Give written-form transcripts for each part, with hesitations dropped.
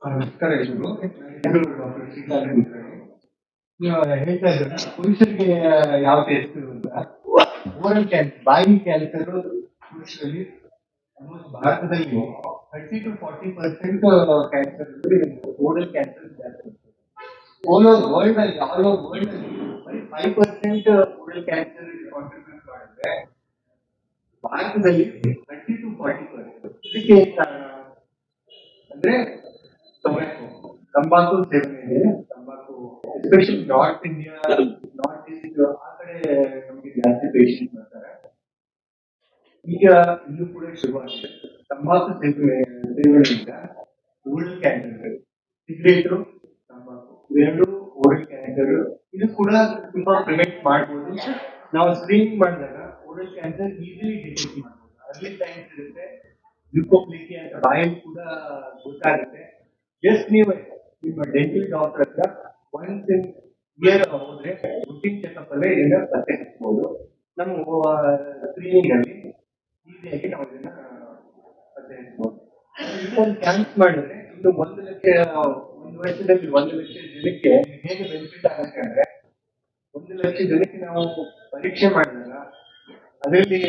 ನಮಸ್ಕಾರ ಎಲ್ರಿಗೂ. ನಾನು ಡಾಕ್ಟರ್ ಶ್ರೀಕಾಂತ್ ಕುಲಕರ್ಣಿ. ನೀವು ಹೇಳ್ತಾ ಇದ್ದಾರೆ ಪುರುಷರಿಗೆ ಯಾವ ಟೆಸ್ಟ್ ಅಂತ. ಓರಲ್ ಕ್ಯಾನ್ಸರ್, ಬಾಯಿ ಕ್ಯಾನ್ಸರ್ ಪುರುಷರಲ್ಲಿ almost ಭಾರತದಲ್ಲಿ 30 to 40% ಕ್ಯಾನ್ಸರ್ ಓರಲ್ ಕ್ಯಾನ್ಸರ್ ಜಾಸ್ತಿ. ಆಲ್ ಓವರ್ ವರ್ಲ್ಡ್ ಅಲ್ಲಿ ಬರೀ 5% ಓರಲ್ ಕ್ಯಾನ್ಸರ್ ಕಾಂಟ್ರಿಬ್ಯೂಟ್ ಮಾಡಿದ್ರೆ ಭಾರತದಲ್ಲಿ 30 to 40%. ಇದಕ್ಕೆ ಏನ್ ಕಾರಣ ಅಂದ್ರೆ ಟೊಮ್ಯಾಟೊ, ತಂಬಾಕು ಸೇವನೆ ಇದೆ. ತಂಬಾಕು especially north India, north East ಆ ಕಡೆ ನಮಗೆ ಜಾಸ್ತಿ ಪೇಷಂಟ್ ಬರ್ತಾರೆ. ಈಗ ಇಲ್ಲೂ ಕೂಡ ಶುರುವಾಗಿದೆ. ತಂಬಾಕು ಸೇವನೆಯಿಂದ ಓರಲ್ ಕ್ಯಾನ್ಸರ್, ಸಿಗರೇಟ್, ತಂಬಾಕು ಇವೆರಡು ಓರಲ್ ಕ್ಯಾನ್ಸರ್. ಇದು ಕೂಡ ತುಂಬಾ ಪ್ರಿವೆಂಟ್ ಮಾಡ್ಬೋದು. ನಾವು ಸ್ಕ್ರೀನಿಂಗ್ ಮಾಡಿದಾಗ ಓರಲ್ ಕ್ಯಾನ್ಸರ್ ಈಸಿಲಿ ಡಿಟೆಕ್ಟ್ ಮಾಡ್ಬೋದು. ಅರ್ಲಿ ಸೈನ್ಸ್ ಇರುತ್ತೆ. ಲ್ಯೂಕೋಪ್ಲೇಕಿಯಾ ಅಂತ ಬಾಯಲ್ಲಿ ಕೂಡ ಗೊತ್ತಾಗುತ್ತೆ. ಜಸ್ಟ್ ನೀವು ನಿಮ್ಮ ಡೆಂಟಲ್ ಡಾಕ್ಟರ್ ಹತ್ರ ಒನ್ಸ್ ಇನ್ ಇಯರ್ ಹೋದ್ರೆ ರುಟೀನ್ ಚೆಕಪ್ ಅಲ್ಲೇ ಇದನ್ನ ಪತ್ತೆ ಹಚ್ಚಬಹುದು. ನಮ್ಮ ಸ್ಕ್ರೀನಿಂಗ್ ಅಲ್ಲಿ ಈಸಿಯಾಗಿ ನಾವು ಇದನ್ನ ಪತ್ತೆ ಹಚ್ಚಬಹುದು. ಇದನ್ನು ಕ್ಯಾನ್ಸ್ ಮಾಡಿದ್ರೆ ಇನ್ನು 1 ಲಕ್ಷ, 1 ವರ್ಷದಲ್ಲಿ 1 ಲಕ್ಷ ಜನಕ್ಕೆ ಹೇಗೆ ಬೆನಿಫಿಟ್ ಆಗುತ್ತೆ ಅಂದ್ರೆ, 1 ಲಕ್ಷ ಜನಕ್ಕೆ ನಾವು ಪರೀಕ್ಷೆ ಮಾಡಿದಾಗ ಅದರಲ್ಲಿ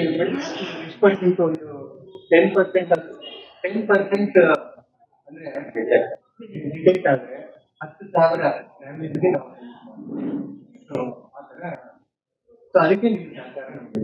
ನಿಷ್ಪರ್ಷಿತ ಒಂದು 10% 10% ಅಂದ್ರೆ ಡಿಟೆಕ್ಟ್ ಆದ್ರೆ 10,000 ಫ್ಯಾಮಿಲಿಗೆ ನಾವು ಹೆಲ್ಪ್ ಮಾಡ್ತೀವಿ. ಸೊ ಆ ತರ, ಸೊ ಅದಕ್ಕೆ ನೀವು ಸಹಕಾರ ನಮ್ಗೆ